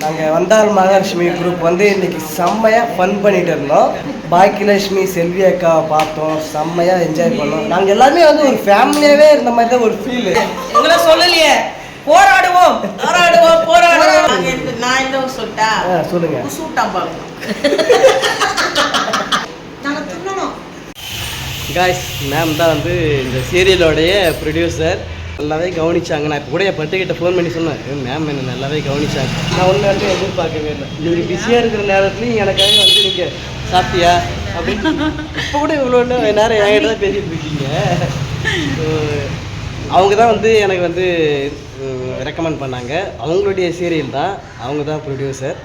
நாங்கள் வந்தால் மகாலட்சுமி குரூப் வந்து இன்றைக்கி செம்மையாக ஃபன் பண்ணிகிட்டு இருந்தோம். பாக்கியலட்சுமி செல்வி அக்காவை பார்த்தோம், செம்மையாக என்ஜாய் பண்ணோம். நாங்கள் எல்லாருமே வந்து ஒரு ஃபேமிலியாகவே இருந்த மாதிரி தான் ஒரு ஃபீல். எங்களை சொல்லலையே, போராடுவோம் போராடுவோம் போராடுவோம். நான் என்ன சொல்லிட்டா சொல்லுங்க. சூட்டாம் பாருங்க காய்ஸ், மேம் தான் வந்து இந்த சீரியலோடைய ப்ரொடியூசர். நல்லாவே கவனிச்சாங்க. நான் இப்போ கூட என் பட்டுக்கிட்ட ஃபோன் பண்ணி சொன்னேன், மேம் என்ன நல்லாவே கவனிச்சாங்க. நான் ஒன்று வந்து எதிர்பார்க்கவே இல்லை. நீங்கள் பிஸியாக இருக்கிற நேரத்துலையும் எனக்காக வந்து நீங்கள் சாப்பிட்டியா அப்படின்னு இப்போ கூட இவ்வளோ நேரம் என்கிட்ட தான் பேசிகிட்டு இருக்கீங்க. அவங்க தான் வந்து எனக்கு வந்து ரெக்கமெண்ட் பண்ணாங்க. அவங்களுடைய சீரியல் தான், அவங்க தான் producer.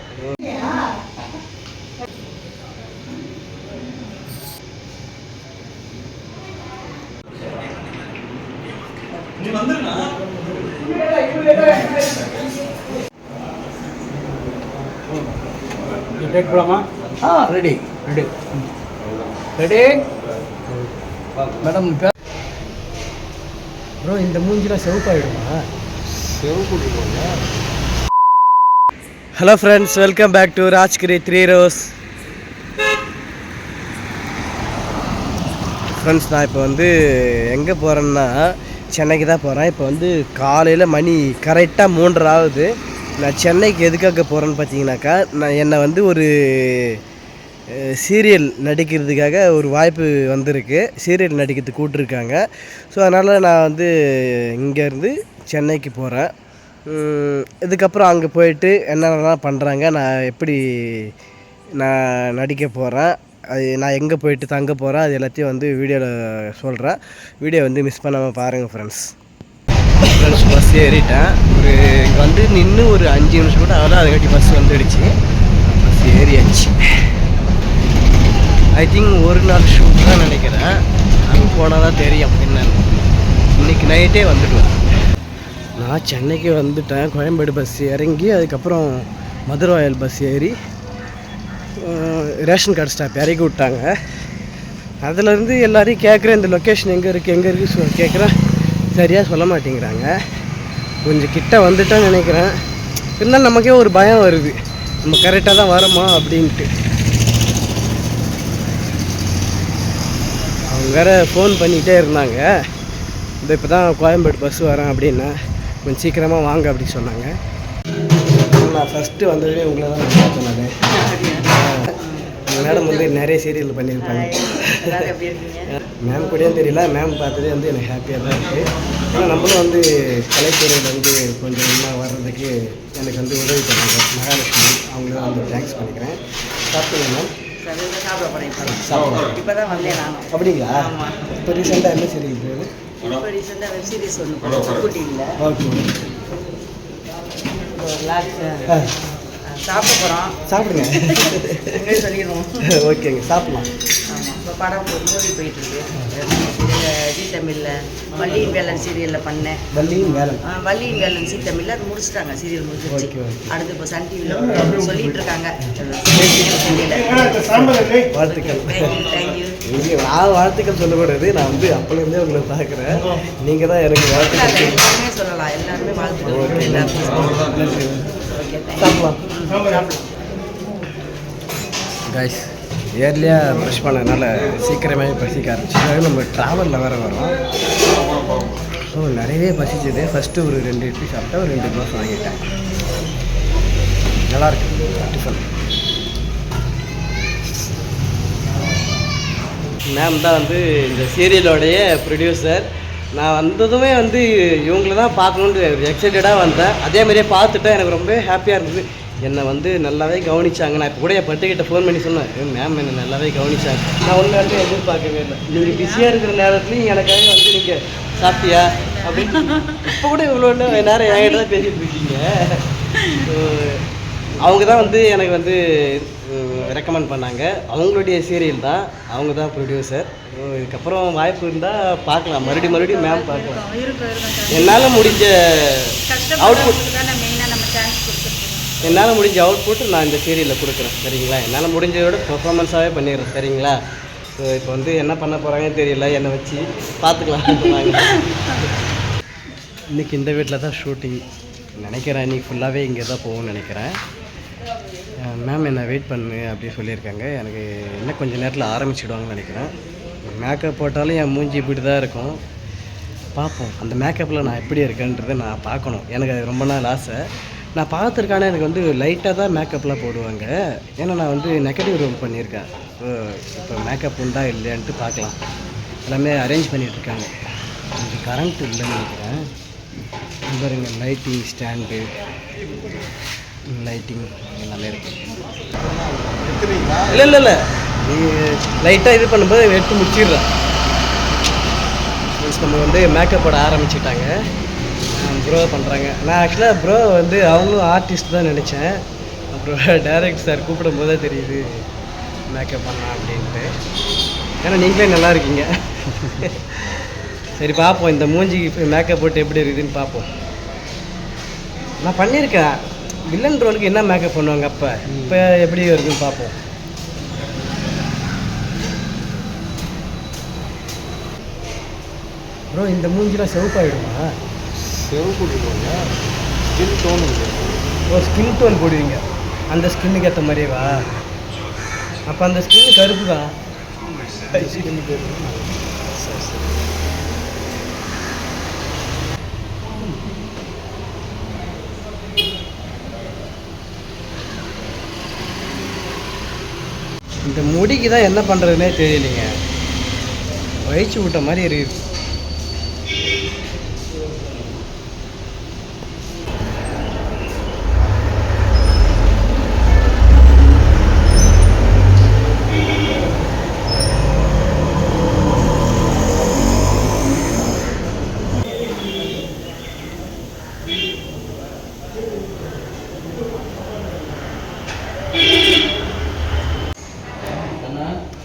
Ready ready ready madam. Bro இந்த மூஞ்சிலாம் செவப்பாயிடுமா? செவப்பு. Hello friends, welcome back to Rajgiri 3 roses. Friends, நான் இப்போ வந்து எங்கே போகிறேன்னா சென்னைக்கு தான் போகிறேன். இப்போ வந்து காலையில் மணி கரெக்டாக 3:30 ஆகுது. நான் சென்னைக்கு எதுக்காக போகிறேன்னு பார்த்தீங்கன்னாக்கா, நான் என்னை வந்து ஒரு சீரியல் நடிக்கிறதுக்காக ஒரு வாய்ப்பு வந்திருக்கு. சீரியல் நடிக்கிறதுக்கு கூப்பிட்ருக்காங்க. ஸோ அதனால் நான் வந்து இங்கேருந்து சென்னைக்கு போகிறேன். இதுக்கப்புறம் அங்கே போயிட்டு என்னென்னலாம் பண்ணுறாங்க, நான் எப்படி நான் நடிக்க போகிறேன், அது நான் எங்கே போயிட்டு தங்க போகிறேன், அது எல்லாத்தையும் வந்து வீடியோவில் சொல்கிறேன். வீடியோ வந்து மிஸ் பண்ணாமல் பாருங்கள் ஃப்ரெண்ட்ஸ். பஸ் ஏறிட்டேன். இங்கே வந்து நின்று ஒரு 5 நிமிஷம் கூட ஆகல, அதுக்காட்டி பஸ் வந்துடுச்சு. பஸ் ஏறியாச்சு. ஐ திங்க் ஒரு நாள் ஷூட் தான் நினைக்கிறேன். அங்கே போனால் தான் தெரியும் என்னன்னு. இன்றைக்கி நைட்டே வந்துடுவேன். நான் சென்னைக்கு வந்துட்டேன். கோயம்பேடு பஸ் இறங்கி அதுக்கப்புறம் மதுரவாயல் பஸ் ஏறி ரேஷன் கார்டு ஸ்டாப் இறக்கி விட்டாங்க. அதிலேருந்து எல்லோரையும் கேட்குறேன், இந்த லொக்கேஷன் எங்கே இருக்குது கேட்குறேன். சரியாக சொல்ல மாட்டேங்கிறாங்க. கொஞ்சம் கிட்ட வந்துட்டான்னு நினைக்கிறேன். இருந்தாலும் நமக்கே ஒரு பயம் வருது, நம்ம கரெக்டாக தான் வரோமா அப்படின்ட்டு. அவங்க வேறு ஃபோன் பண்ணிகிட்டே இருந்தாங்க. இப்போ தான் கோயம்பேடு பஸ் வரேன் அப்படின்னா கொஞ்சம் சீக்கிரமாக வாங்க அப்படி சொன்னாங்க. நான் ஃபஸ்ட்டு வந்ததுலேயே உங்களை தான் பார்த்தேன். மேடம் வந்து நிறைய சீரியல் பண்ணியிருப்பாங்க. மேம் கூடயும் தெரியல, மேம் பார்த்ததே வந்து எனக்கு ஹாப்பியாக தான் இருக்குது. ஆனால் நம்மளும் வந்து கலைத்துறையில் வந்து கொஞ்சம் இன்னும் வர்றதுக்கு எனக்கு வந்து உதவி பண்ணாங்க மகாலட்சுமி. அவங்களும் வந்து தேங்க்ஸ் பண்ணிக்கிறேன். சாப்பிடுங்க மேம். இப்போ தான் வந்தேன் நான். அப்படிங்களா? இப்போ ரீசெண்டாக என்ன சீரியல் போகுது? இப்போ ரீசெண்டாக வெப் சீரிஸ் ஒன்று கூட்டிங்களா? ஓகே. சாப்பிட போகிறோம். சாப்பிடுங்க. சொல்லிடுவோம். ஓகேங்க, சாப்பிட்லாம். ஆமாம், இப்போ படம் ஒரு மூவி போயிட்டுருக்கு. ஜி தமிழில் வள்ளியின் வேலன் சீரியலில் பண்ணேன். வள்ளியின் வேலன் ஜி தமிழில் அது முடிச்சுட்டாங்க, சீரியல் முடிஞ்சிருச்சு. அடுத்து இப்போ சன் டிவியில் சொல்லிகிட்டு இருக்காங்க. வாழ்த்துக்கள். தேங்க்யூ. நான் வாழ்த்துக்கள் சொல்லக்கூடாது, நான் வந்து அப்போலேருந்தே உங்களை பார்க்குறேன். நீங்கள் தான் எனக்கு வாழ்த்துக்கள். எல்லாருமே சொல்லலாம், எல்லாருமே வாழ்த்துக்கள். எல்லாருமே சாப்பிடலாம். கைஸ், ஏர்லியாக ப்ரஷ் பண்ணதுனால சீக்கிரமே பசிக்க ஆரம்பிச்சு. நம்ம ட்ராவலில் வேறு வரோம். ஸோ நிறையவே பசிச்சது. ஃபஸ்ட்டு ஒரு 2 இட்லி சாப்பிட்டா ஒரு 2 தோசை வாங்கிட்டேன். நல்லாயிருக்கு டிஃபன். மேம் தான் வந்து இந்த சீரியலோடைய ப்ரொடியூசர். நான் வந்ததுமே வந்து இவங்கள தான் பார்க்கணுன்னு எக்ஸைட்டடாக வந்தேன். அதேமாதிரியே பார்த்துட்டேன். எனக்கு ரொம்ப ஹாப்பியாக இருந்தது. என்னை வந்து நல்லாவே கவனிச்சாங்க. நான் இப்போ கூட என் பட்டுக்கிட்ட ஃபோன் பண்ணி சொன்னேன், மேம் என்னை நல்லாவே கவனிச்சாங்க. நான் ஒன்று வந்து எதிர்பார்க்கவே இல்லை. நீங்கள் பிஸியாக இருக்கிற நேரத்துலையும் எனக்காக வந்து நீங்கள் சாப்பிட்டியா அப்படின்னு இப்போ கூட இவ்வளோ நேரம் என்கிட்ட தான் பேசிகிட்டு இருக்கீங்க. அவங்க தான் வந்து எனக்கு வந்து ரெக்கமெண்ட் பண்ணாங்க. அவங்களுடைய சீரியல் தான், அவங்க தான் ப்ரொடியூசர். இதுக்கப்புறம் வாய்ப்பு இருந்தால் பார்க்கலாம், மறுபடியும் மேம் பார்க்கலாம். என்னால் முடிஞ்ச அவுட்புட் நான் இந்த சீரியலில் கொடுக்குறேன், சரிங்களா? என்னால் முடிஞ்சதோட பெர்ஃபார்மன்ஸாகவே பண்ணிடுறேன், சரிங்களா? ஸோ இப்போ வந்து என்ன பண்ண போகிறாங்கன்னு தெரியல, என்னை வச்சு பார்த்துக்கலாம். இன்றைக்கி இந்த வீட்டில் தான் ஷூட்டிங் நினைக்கிறேன். இன்றைக்கி ஃபுல்லாகவே இங்கே தான் போகும்னு நினைக்கிறேன். மேம் என்னை வெயிட் பண்ணு அப்படி சொல்லியிருக்காங்க. எனக்கு இன்னும் கொஞ்சம் நேரத்தில் ஆரம்பிச்சிடுவாங்கன்னு நினைக்கிறேன். மேக்கப் போட்டாலும் என் மூஞ்சி இப்படி தான் இருக்கும். பார்ப்போம், அந்த மேக்கப்பில் நான் எப்படி இருக்கேன்றதை நான் பார்க்கணும். எனக்கு அது ரொம்ப நாள் ஆசை. நான் பார்த்துருக்கானே எனக்கு வந்து லைட்டாக தான் மேக்கப்லாம் போடுவாங்க. ஏன்னா நான் வந்து நெகட்டிவ் ரோல் பண்ணியிருக்கேன். ஸோ இப்போ மேக்கப் உண்டா இல்லையான்ட்டு பார்க்கலாம். எல்லாமே அரேஞ்ச் பண்ணிகிட்ருக்காங்க. கொஞ்சம் கரண்ட் இல்லைன்னு நினைக்கிறேன். பாருங்க, லைட்டிங் ஸ்டாண்டு, லைட்டிங் எல்லாமே இருக்குது. இல்லை இல்லை இல்லை, நீ லைட்டாக இது பண்ணும்போது எடுத்து முடிச்சிடுறேன். மீன்ஸ் நம்ம வந்து மேக்கப் போட ஆரம்பிச்சிட்டாங்க. ப்ரோ பண்ணுறாங்க. நான் ஆக்சுவலாக ப்ரோ வந்து அவங்களும் ஆர்டிஸ்ட் தான் நினச்சேன். அப்புறம் டைரக்டர் சார் கூப்பிடும் போதே தெரியுது மேக்கப் பண்ணலாம் அப்படின்ட்டு. ஏன்னா நீங்களே நல்லா இருக்கீங்க. சரி பார்ப்போம், இந்த மூஞ்சிக்கு மேக்கப் போட்டு எப்படி இருக்குதுன்னு பார்ப்போம். நான் பண்ணியிருக்கேன் வில்லன் ரோலுக்கு என்ன மேக்கப் பண்ணுவாங்க, அப்போ இப்போ எப்படி வருதுன்னு பார்ப்போம். ப்ரோ இந்த மூஞ்சிலாம் செவப்பாயிடுமா? செவப்பு போடுவாங்க, ஸ்கின் டோன் இருக்குது. ஓ, ஸ்கின் டோன் போடுவீங்க. அந்த ஸ்கின்னுக்கு ஏற்ற மாதிரியேவா? அப்போ அந்த ஸ்கின்னு கருப்பு தான். ஸ்கின் பேர் சரி சரி. இந்த முடிக்கு தான் என்ன பண்ணுறதுனே தெரியலைங்க. வயிற்று விட்ட மாதிரி இருக்குது.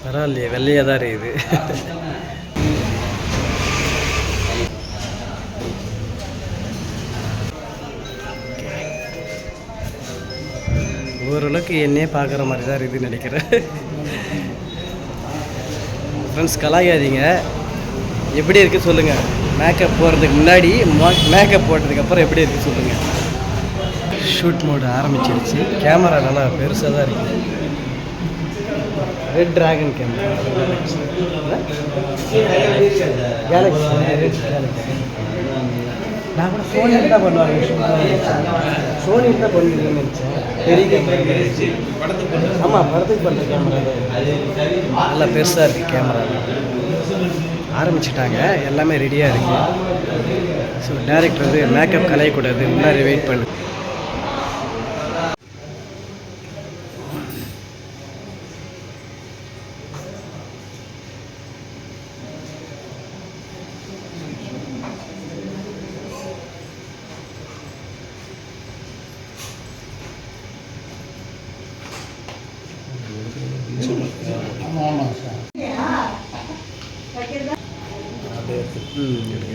பரவாயில்லையே, வெள்ளையாக தான் இருக்குது. ஓரளவுக்கு என்னையே பார்க்குற மாதிரி தான் இருக்குதுன்னு நினைக்கிறேன். ஃப்ரெண்ட்ஸ் கலாயாதீங்க, எப்படி இருக்குது சொல்லுங்கள். மேக்கப் போடுறதுக்கு முன்னாடி மேக்கப் போட்டதுக்கப்புறம் எப்படி இருக்குது சொல்லுங்கள். ஷூட் மோடு ஆரம்பிச்சிருச்சு. கேமரா நல்லா பெருசாக தான் இருக்குது. Red dragon camera, Galaxy red Galaxy. நான் கூட சோனியில் தான் பண்ணுவாங்க. சோனியில் தான் பண்ணுறதுன்னு நினச்சேன். பெரிய கேமரா. ஆமாம், படத்துக்கு பண்ணுற கேமரா தான். நல்லா பெருசாக இருக்குது கேமரா. ஆரம்பிச்சிட்டாங்க, எல்லாமே ரெடியாக இருக்குது. ஸோ டேரக்டர் வந்து மேக்கப் கலையக்கூடாது, முன்னாடி வெயிட் பண்ணு.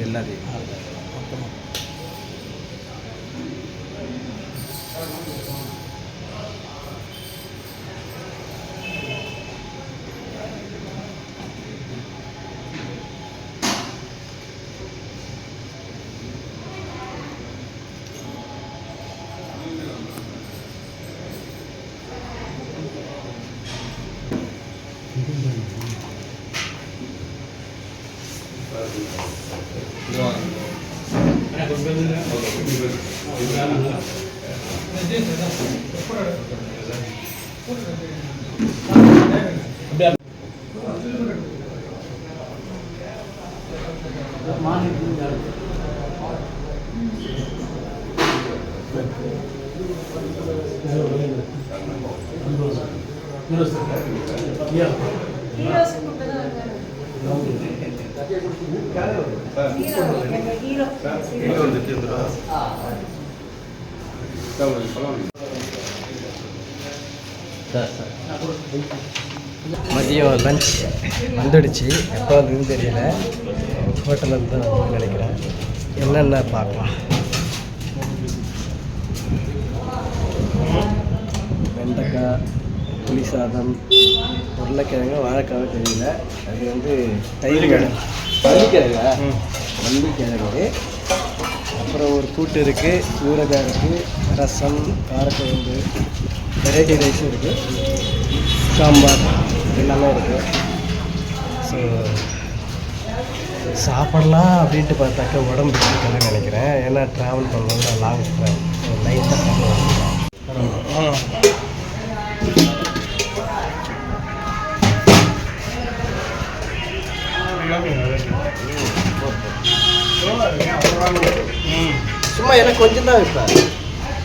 எல்லாத்தையும் மதியம் லஞ்ச் வந்துடுச்சு. எப்போ வந்ததுன்னு தெரியல. ஹோட்டலில் தான் நினைக்கிறேன். என்னென்ன பார்க்கலாம். வெண்டைக்காய், புளி சாதம், உருளைக்கிழங்கு, வாழைக்காய் தெரியல. அது வந்து தயிர் மல்லிக்கிழங்கா, மல்லிக்கிழங்கு. அப்புறம் ஒரு கூட்டு இருக்குது, ஊறுகாய் இருக்குது, ரசம், காரக்குழம்பு, வெரைட்டி ரைஸும் இருக்குது, சாம்பார் எல்லாமே இருக்குது. ஸோ சாப்பிட்லாம் அப்படின்ட்டு பார்த்தாக்கா உடம்பு இருக்குதுன்னு நினைக்கிறேன். ஏன்னா ட்ராவல் பண்ணலாம், லாங் ட்ராவல். ஸோ லைட்டாக சாப்பிடுவாங்க. சும்மா எனக்கு கொஞ்சம் தான் வைப்பேன்,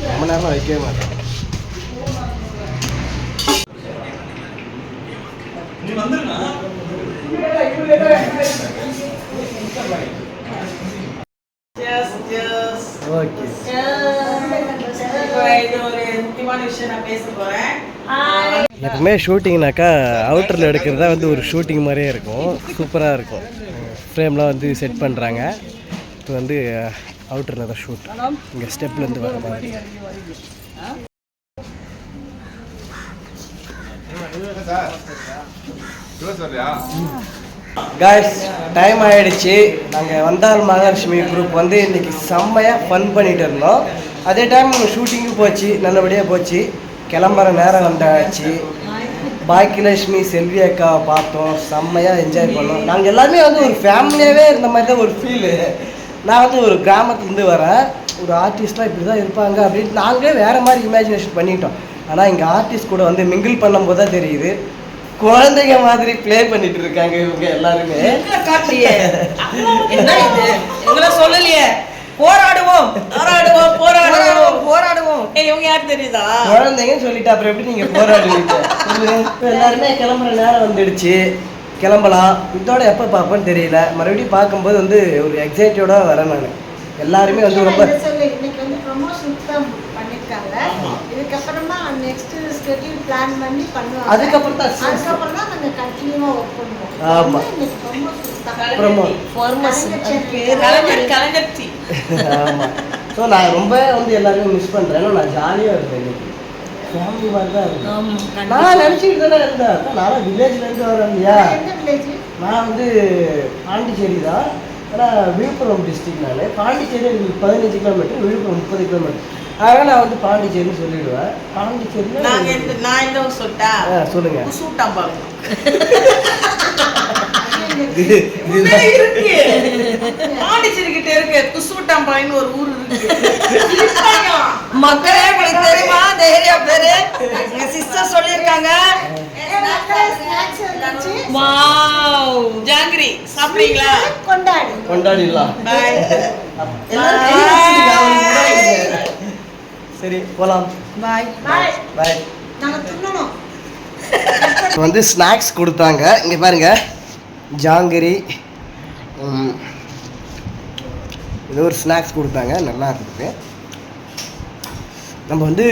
ரொம்ப நேரம் வைக்கவே மாட்டேன். ஓகே, எப்பவுமே ஷூட்டிங்னாக்கா அவுட்டரில் எடுக்கிறது தான் வந்து ஒரு ஷூட்டிங் மாதிரியே இருக்கும், சூப்பராக இருக்கும். ஃப்ரேம்லாம் வந்து செட் பண்ணுறாங்க. இப்போ வந்து அவுட்டரில் தான் ஷூட், இங்கே ஸ்டெப்லேருந்து வர மாதிரி. காய்ஸ், டைம் ஆகிடுச்சு. நாங்கள் வந்தால் மகாலட்சுமி குரூப் வந்து இன்றைக்கி செம்மையாக ஃபன் பண்ணிகிட்டு இருந்தோம். அதே டைம் ஷூட்டிங்கும் போச்சு, நல்லபடியாக போச்சு. கிளம்புற நேரம் வந்தாச்சு. பாக்கியலட்சுமி செல்வி அக்காவை பார்த்தோம், செம்மையாக என்ஜாய் பண்ணோம். நாங்கள் எல்லாருமே வந்து ஒரு ஃபேமிலியாகவே இருந்த மாதிரி தான் ஒரு ஃபீலு. நான் வந்து ஒரு கிராமத்துலேருந்து வரேன், ஒரு ஆர்டிஸ்ட்லாம் இப்படி தான் இருப்பாங்க அப்படின்னு நாங்களே வேறு மாதிரி இமேஜினேஷன் பண்ணிட்டோம். ஆனால் இங்கே ஆர்டிஸ்ட் கூட வந்து மிங்கிள் பண்ணும்போது தான் தெரியுது, குழந்தைங்க மாதிரி ப்ளே பண்ணிட்டு இருக்காங்க இவங்க எல்லாருமே. சொல்லலையே, போராடுவோம் போராடுவோம் போராடுவோம் போராடுவோம். இவங்க யார் தெரியுதா? குழந்தைங்கன்னு சொல்லிட்டு அப்புறம் எப்படி நீங்க போராடுவீங்க? எல்லாருமே கிளம்புற நேரம் வந்துடுச்சு, கிளம்பலாம். இதோட எப்போ பார்ப்போன்னு தெரியல. மறுபடியும் பார்க்கும்போது வந்து ஒரு எக்ஸைட்டோட வரேன் நான். எல்லாருமே வந்து ரொம்ப இன்னைக்கு வந்து ப்ரமோஷன் பண்ணிருக்காங்க. இதுக்கப்புறமா நெக்ஸ்ட் ஸ்கெட்யூல் பிளான் பண்ணி பண்ணுவாங்க. அதுக்கப்புறம் தான் நாங்க கண்டினியூவா வர்க் பண்ணுவோம். ஆமா, ஆமா. ஸோ நான் ரொம்ப வந்து எல்லாருமே மிஸ் பண்ணுறேன். ஏன்னா நான் ஜாலியாக இருந்தேன், இன்னைக்கு ஃபேமிலி மாதிரி தான் இருந்தேன். நான் நினச்சிக்கிட்டு தானே இருந்தேன். நான் வில்லேஜ்லேருந்து வரேன் இல்லையா. நான் வந்து பாண்டிச்சேரி தான், ஆனால் விழுப்புரம் டிஸ்ட்ரிக்ட். நான் பாண்டிச்சேரி 15 கிலோமீட்டர், விழுப்புரம் 30 கிலோமீட்டர். அதனால் நான் வந்து பாண்டிச்சேரின்னு சொல்லிடுவேன். பாண்டிச்சேரி நான் எந்த ஊர் சொல்லிட்டா? சொல்லுங்க. பாண்டிச்சேரி கிட்ட இருக்கு குசுட்டாம்பாளையம்னு ஒரு ஊர் இருக்கு. மக்களே உங்களுக்கு தெரியுமா இந்த ஏரியா பேரு? எங்க சிஸ்டர் சொல்லிருக்காங்க. வாவ், ஜாங்கிரி சாப்பிடுறீங்களா? கொண்டாடிடலாம். சரி, போலாம். பாய் பாய் பாய். நாங்க தின்னணும். வந்து ஸ்நாக்ஸ் கொடுத்தாங்க. இங்கே பாருங்க, ஜாங்கிரி, இது ஒரு ஸ்நாக்ஸ் கொடுத்தாங்க, நல்லா இருக்குது. நம்ம வந்து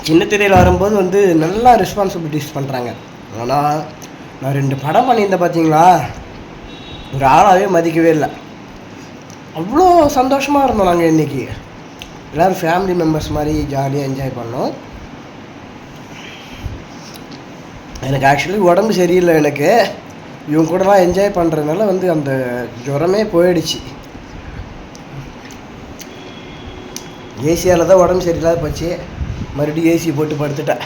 சின்ன திரையில் வரும்போது வந்து நல்லா ரெஸ்பான்சிபிலிட்டிஸ் பண்ணுறாங்க. ஆனால் நான் 2 படம் பண்ணியிருந்தேன் பார்த்தீங்களா, ஒரு ஆளாகவே மதிக்கவே இல்லை. அவ்வளோ சந்தோஷமாக இருந்தோம் நாங்கள் இன்றைக்கி. எல்லோரும் ஃபேமிலி மெம்பர்ஸ் மாதிரி ஜாலியாக என்ஜாய் பண்ணோம். எனக்கு ஆக்சுவலி உடம்பு சரியில்லை. எனக்கு இவங்க கூடலாம் என்ஜாய் பண்ணுறதுனால வந்து அந்த ஜுரமே போயிடுச்சு. ஏசியால் தான் உடம்பு சரியில்லாத போச்சு. மறுபடியும் ஏசி போட்டு படுத்துட்டேன்.